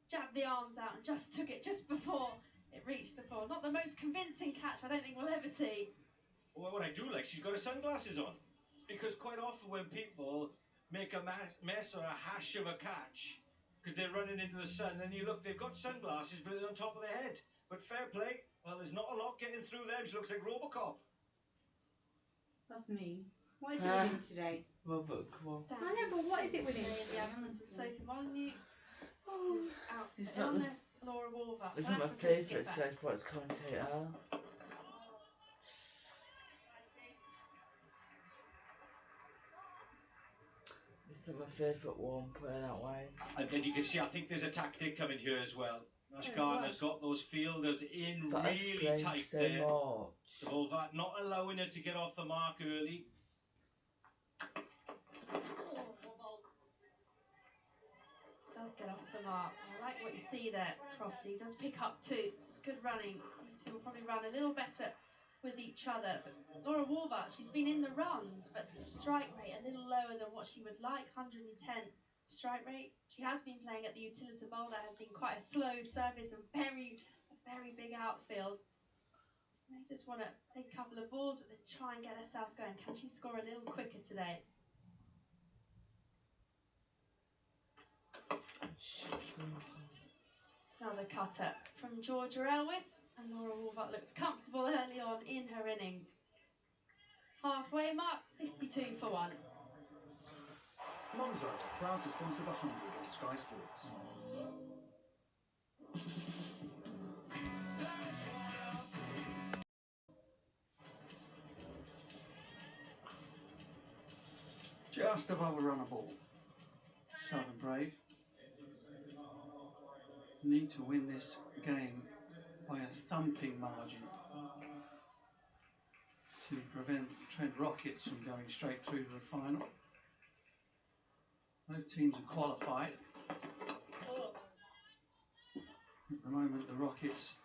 jab the arms out and just took it just before it reached the floor. Not the most convincing catch I don't think we'll ever see. Well, what I do like, she's got her sunglasses on. Because quite often when people make a mess or a hash of a catch, because they're running into the sun, and you look, they've got sunglasses, but they're on top of their head. But fair play, well, there's not a lot getting through them. She looks like Robocop. That's me. What is it with him today? Robocop. I know, but what is it with him? In the absence of Sophie Molyneux, who's out It's for not illness, Laura Wolver. It's South not my Africans favourite get back. Sky Sports commentator. It's not my favourite one, put it that way. And you can see, I think there's a tactic coming here as well. Nash Oh, Gardner's gosh. got those fielders in That really explains tight so there. much. The Wolver not allowing her to get off the mark early. Does get off the mark. I like what you see there, Crofty. Does pick up 2. It's good running. These 2 will probably run a little better with each other. But Laura Wolver, she's been in the runs, but the strike rate a little lower than what she would like. 110 strike rate. She has been playing at the Utilita Bowl. That has been quite a slow service and a very big outfield. She may just want to take a couple of balls, but then try and get herself going. Can she score a little quicker today? Another cutter from Georgia Elwis, and Laura Wolver looks comfortable early on in her innings. Halfway mark, 52 for 1. Monzo, proud to sponsor the 100 on Sky Sports. Just above a runner ball. Southern Brave need to win this game by a thumping margin to prevent Trent Rockets from going straight through to the final. Both teams are qualified. At the moment, the Rockets,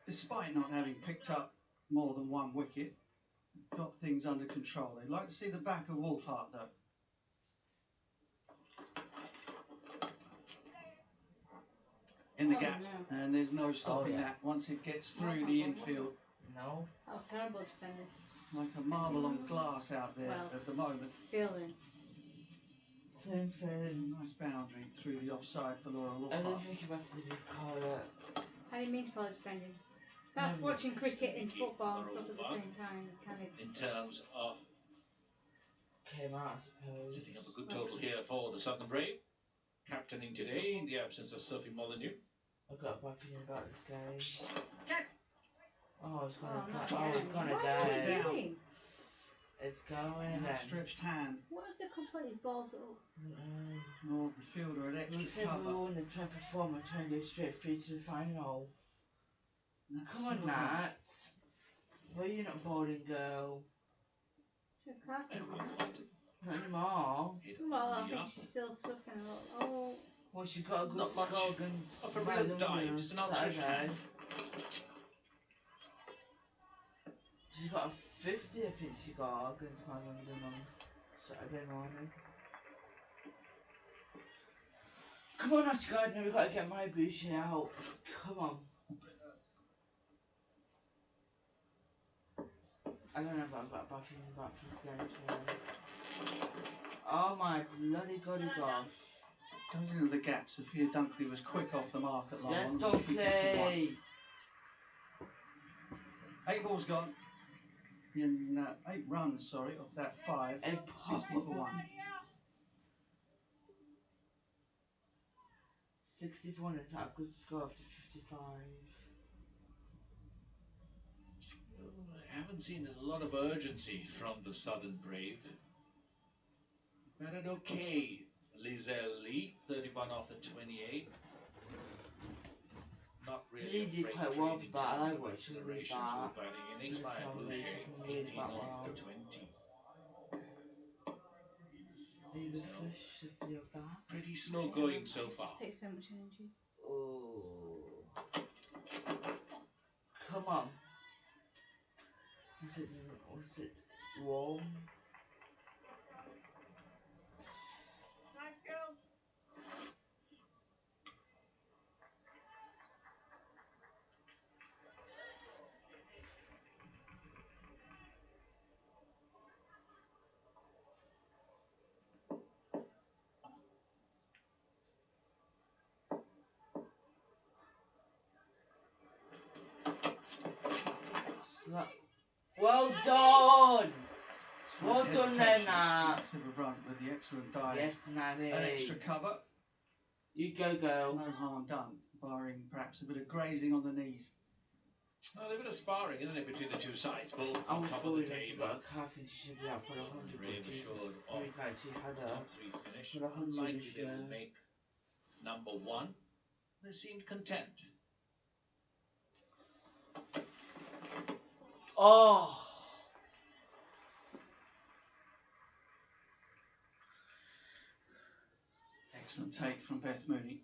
despite not having picked up more than one wicket, got things under control. They'd like to see the back of Wolfhart, though. In the gap, no. and there's no stopping that once it gets through the infield. No. That was terrible defending. Like a marble on glass out there at the moment. Fielding. Same thing. Nice boundary through the offside for Laura Wolfhart. I don't think about it if you call it. How do you mean poorly defending? That's watching cricket and football and stuff at the same time. Kind of. In terms of came out, I suppose. setting up a good total here for the Southern Brave. Captaining today in the absence of Sophie Molyneux. I've got a bad feeling about this game. Oh, it's gonna What die. are you doing? It's going again. Outstretched hand. What if they completely balls it up? Or the fielder an extra cover. We won the try perform and try and go straight through to the final. Come on, Nat. Why are you not bowling, girl? She's clapping. Not anymore. Well, I think she's still suffering a lot. Oh. Well, she got a good Not much score against of a real dive, on just an outstretched Saturday. hand. She got a 50, I think she got against my London on Saturday morning. Come on, Ash Gardner, we've got to get my Boucher out. Come on. I don't know if I've got a bad feeling about this game today. Oh my bloody golly gosh. Goes into the gap. Sophia Dunkley was quick off the mark at line. Yes, Dunkley! 8 balls gone. In 8 runs, sorry, off that 5. 60 for 1. 60 for 1 is that a good score after 55? I haven't seen a lot of urgency from the Southern Brave. Batted okay. Lizelle Lee, 31 off the 28. Not really. Lee did quite well for that. I like watching Lee bat. Batting innings by Boucher, 18 off the 20. Are you refreshed, 50 of that? Pretty slow going so It far. just takes so much energy. Oh. Come on. Was it warm? Well done! Well done there, Nat. Run with the excellent dive. Yes, Nanny. An extra cover. You go, girl. No harm done, barring perhaps a bit of grazing on the knees. Well, a bit of sparring, isn't it, between the two sides? Both I on was top of the worried that she table. got a calf and she should be out for the 100. Brave assured of like she had a top 3 finish. for the 100 Likely this they year. will make number 1. They seemed content. Oh! Excellent take from Beth Mooney.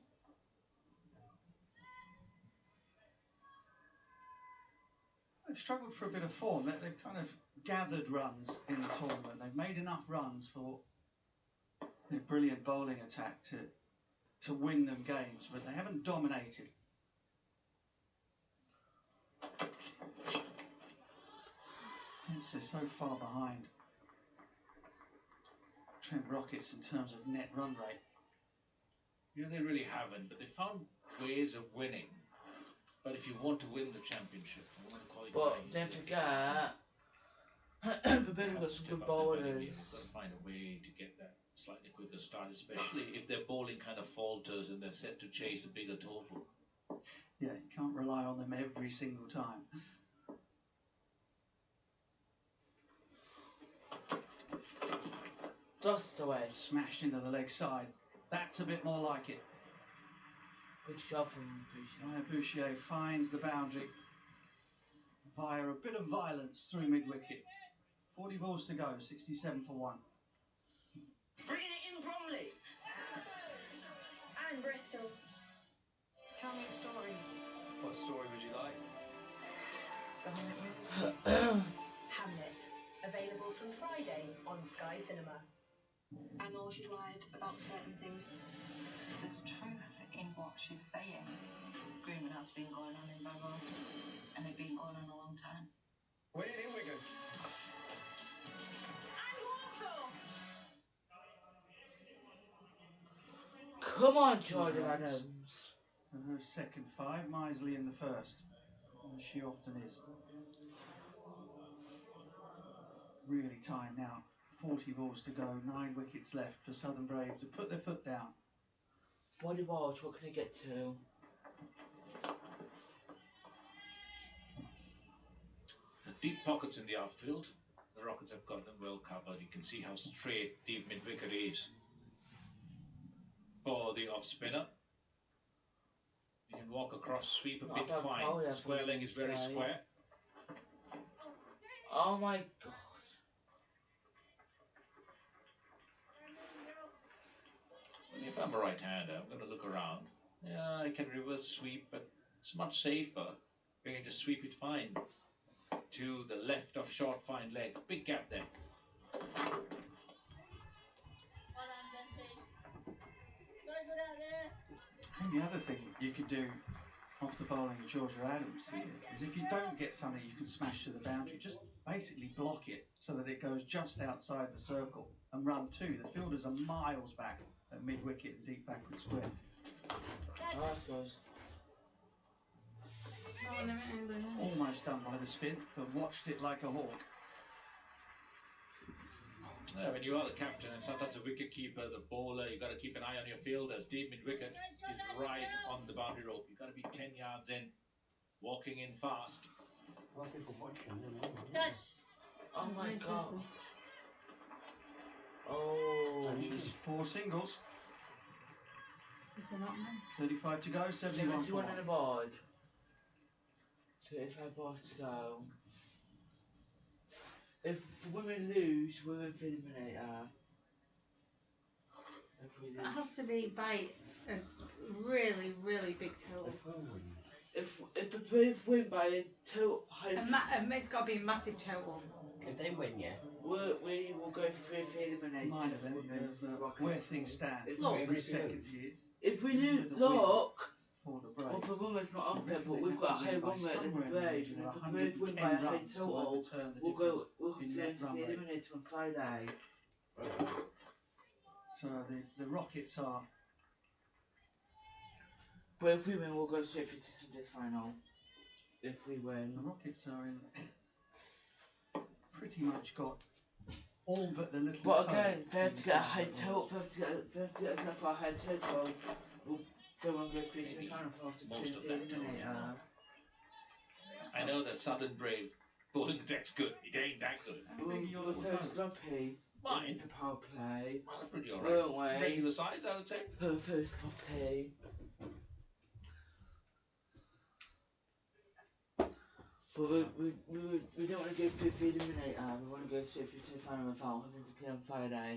They've struggled for a bit of form. They've kind of gathered runs in the tournament. They've made enough runs for their brilliant bowling attack to win them games, but they haven't dominated. Hence they're so far behind Trent Rockets in terms of net run rate. Yeah, they really haven't, but they found ways of winning. But if you want to win the championship, you want to qualify. But don't forget, the Birmingham got some good bowlers. You've got to find a way to get that slightly quicker start, especially if their bowling kind of falters and they're set to chase a bigger total. Yeah, you can't rely on them every single time. Dust away. Smashed into the leg side. That's a bit more like it. Good shot from Boucher. Maya Boucher finds the boundary via a bit of violence through mid-wicket. 40 balls to go, 67 for 1. Bringing it in Bromley. And Bristol. Charming What story would you like? So Hamlet rules. Hamlet, available from Friday on Sky Cinema. I know she's lied about certain things. There's truth in what she's saying. Grooming has been going on in Barrow, and it's been going on a long time. Winning in Wigan. Come on, Jordan Adams. And her second 5, Misley in the first. As she often is. Really time now. 40 balls to go, 9 wickets left for Southern Brave to put their foot down. 40 balls, what can they get to? Deep pockets in the outfield. The Rockets have got them well covered. You can see how straight deep mid-wicket is for the off-spinner. You can walk across, sweep a bit fine. Square leg is very square. Oh my god. If I'm a right-hander, I'm going to look around. Yeah, I can reverse sweep, but it's much safer. We're going to sweep it fine to the left of short fine leg. Big gap there. And the other thing you could do off the bowling of Georgia Adams here is if you don't get something you can smash to the boundary, just basically block it so that it goes just outside the circle and run 2. The fielders are miles back at mid-wicket and deep backward square. Oh, I suppose. Almost done by the spin, but watched it like a hawk. Yeah, when you are the captain and sometimes a wicket keeper, the bowler, you've got to keep an eye on your fielders. Deep mid-wicket is right on the boundary rope. You've got to be 10 yards in, walking in fast. Oh my god. Oh. Just 4 singles. Is there not more? 35 to go, 71 on the board. 35 balls to go. If women lose, women eliminate her. If we lose. It has to be by a really, really big total. If the Brave win by a total height, it's got to be a massive total. If they win, yeah. We will go through for eliminating. Mine of them is where things stand. Look, every second year. If we lose, look. Well, for women's not unfair, but we've got a high run rate than the Brave, and if the Brave win by a high total, we'll have to enter the eliminator on Friday. So the Rockets are. But if we win, we'll go straight through to Sunday's final. If we win. The Rockets are in. Pretty much got all but the little. But again, they have to get a high total, they have to get a high total. They won't go through to the final for after playing the eliminator. I know the Southern Brave bowling attack's good. It ain't that good. We're first sloppy. Mine. For power play. That's pretty alright. Weren't we? Regular size, I would say. First sloppy. But we don't want to go through the eliminator. We want to go straight through to the final without having to play on Friday.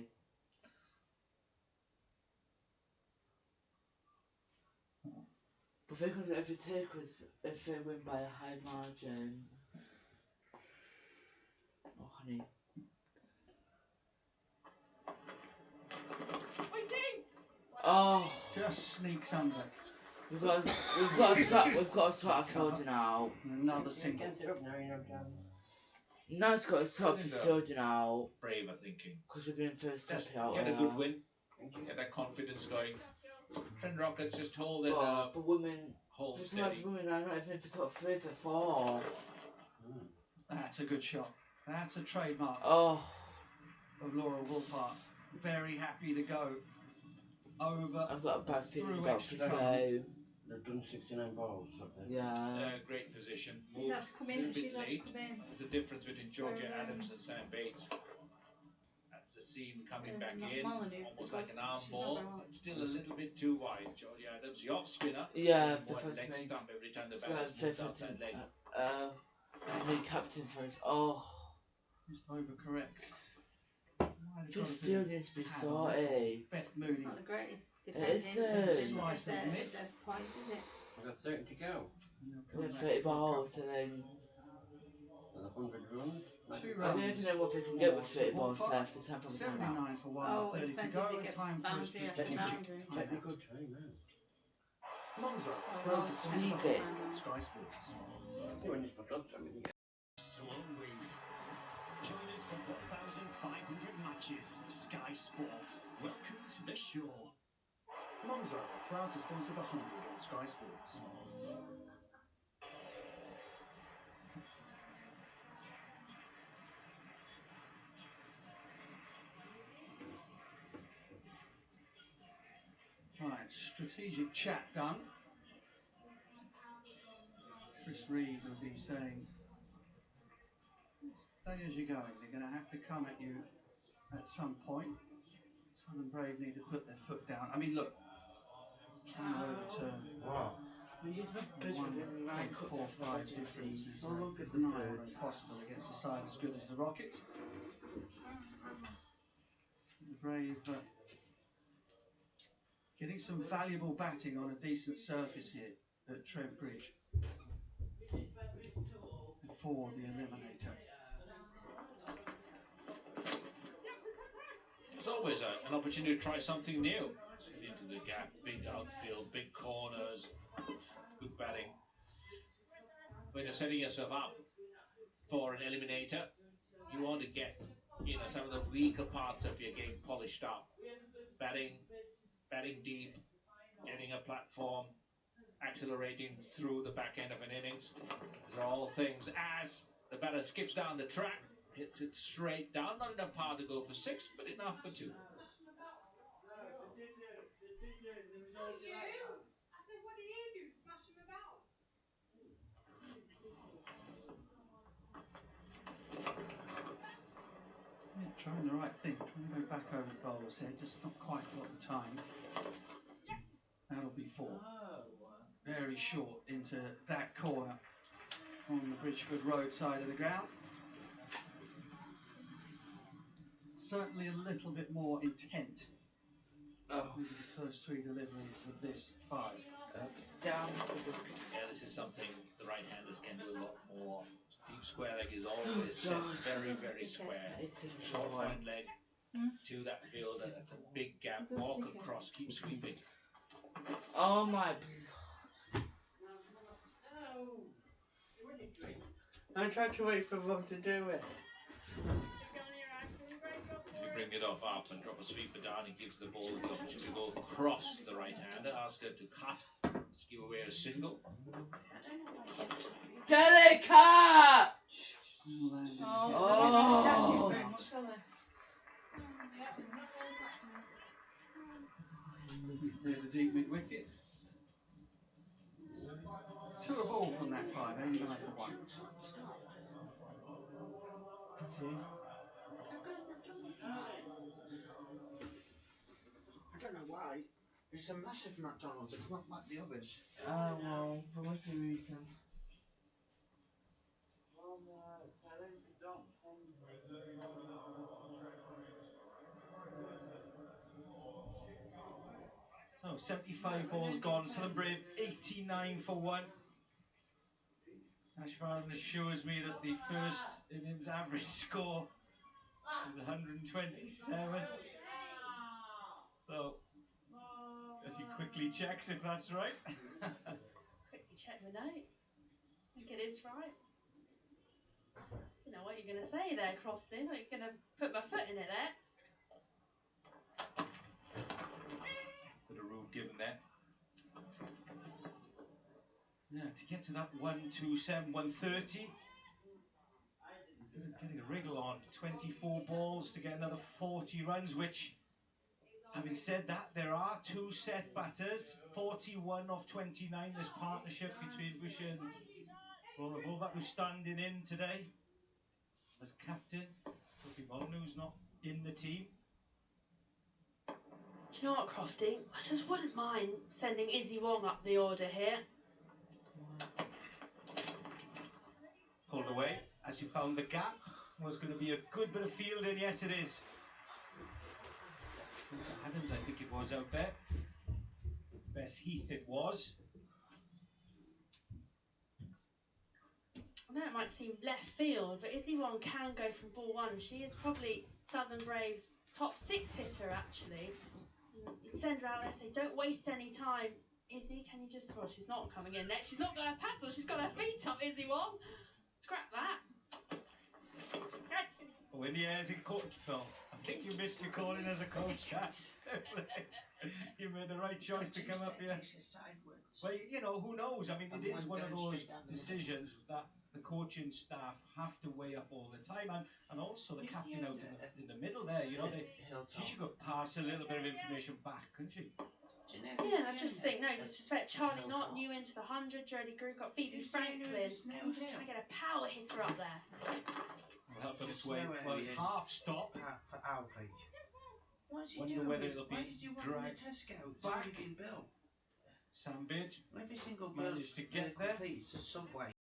But because if it take us, if they win by a high margin. Oh, honey. Oh. Just sneaks under. We've got to sort our fielding out. Another single. Now it's got to sort of fielding out. Brave, I'm thinking. Because we've been first step out. Get a good win. Get that confidence going. Trent Rockets just hold it. But women, hold besides women, I'm not even for sort of 3 for 4. That's a good shot. That's a trademark. Oh. Of Laura Woolpart. Very happy to go over. I've got a bad feeling about today. They've done 69 balls, have they? Yeah. Great position. She's had to come in. She's had to come in. There's a difference between Georgia Adams and Sam Bates. That's the seam coming back in, almost like an arm ball, but still a little bit too wide. Georgia Adams, the off spinner. Yeah, leg stump every time the batters moved outside leg. The captain first. Oh. Just overcorrects. This field needs to be sorted. It's not the greatest It defending. isn't. Their points, is it? got 30 to go. Yeah, 30 balls and then... And 100 runs. Two I don't runs. even know what they can get with 30 balls left. It's time for the 79 timeouts. for 1, Oh, 30 it to depends go. if they get Time for a boundary after strategic boundary. Technical timeout. Monzo, Oh, proud it's sponsor leave of it. Sky Sports. When you split up something, you Slow wave. Join us for 1,500 matches. Sky Sports. Welcome to the show. Monzo, proud to sponsor the 100 on Sky Sports. Right, strategic chat done. Chris Reed will be saying, stay as you're going. They're going to have to come at you at some point. Southern Brave need to put their foot down. I mean, look, trying to overturn. Wow. We use my bridge within 9 cuts of the 1.45 budget, difference please. is Oh, look at the nigh bird. on impossible against a side as good as the Rockets. The Brave getting some valuable batting on a decent surface here at Trent Bridge before the eliminator. It's always an opportunity to try something new. Into the gap, big outfield, big corners, good batting. When you're setting yourself up for an eliminator, you want to get some of the weaker parts of your game polished up. Batting deep, getting a platform, accelerating through the back end of an innings. These are all things as the batter skips down the track, hits it straight down. Not enough power to go for 6, but enough for 2. Yeah, trying the right thing, trying to go back over the bowler's head, just not quite got the time. That'll be 4. Very short into that corner on the Bridgeford Road side of the ground. Certainly a little bit more intent with the first 3 deliveries with this 5. Down. Yeah, this is something the right-handers can do a lot more. Deep square leg is always set very, very square. Short point leg to that fielder. That's a big gap. Walk across, keep sweeping. Oh my. I tried to wait for Rob to do it. If you bring it off up and drop a sweeper down, it gives the ball the opportunity to go across the right-hander. Ask her to cut. Let's give away a single. Get it, catch! Oh. Very much, are they? Cleared the deep mid-wicket. To a ball from that 5, 89 for 1. I don't know why. It's a massive McDonald's, it's not like the others. Oh, well, there must be a reason. So 75 balls gone, Southern Brave 89 for 1. Ashfarden assures me that the first innings average score is 127. So, as he quickly checks if that's right. Quickly check the notes. I think it is right. Don't know what you're going to say there, Crofton. I'm going to put my foot in it there. Bit of rule given there. Yeah, to get to that 127, 130. Getting a wriggle on 24 balls to get another 40 runs, which, having said that, there are 2 set batters. 41 off 29, this partnership between Bush and Roravova, who's standing in today as captain. Toby Molyneux, who's not in the team. Do you know what, Crofty? I just wouldn't mind sending Izzy Wong up the order here. Pulled away as he found the gap. Was going to be a good bit of fielding. Yes, it is. Adams, I think it was out there. Best Heath it was. I know it might seem left field, but Izzy Wong can go from ball one. She is probably Southern Braves' top 6 hitter, actually. You send her out there, say, don't waste any time. Izzy, can you just... Well, she's not coming in next. She's not got her pads on. She's got her feet up, Izzy Wong. Scrap that. Oh, in the air as a coach, Phil. I think you missed your calling as a coach, Cass. You made the right choice to come up here. Well, you know, who knows? I mean, it is one of those decisions that the coaching staff have to weigh up all the time, and also the captain out in the middle there. You know, she should go pass a little bit of information back, couldn't she? Yeah, I just think, no disrespect, Charlie not new into the 100, Jodie Grew, got Phoebe Franklin. I'm just trying to get a power hitter up there. Will help it sway. Well, it's half stop for Alfie. What's he Wonder doing? whether it'll be Why did you want dragged the Tesco back. being built? Sam Bid Every single managed to get there. It's a subway.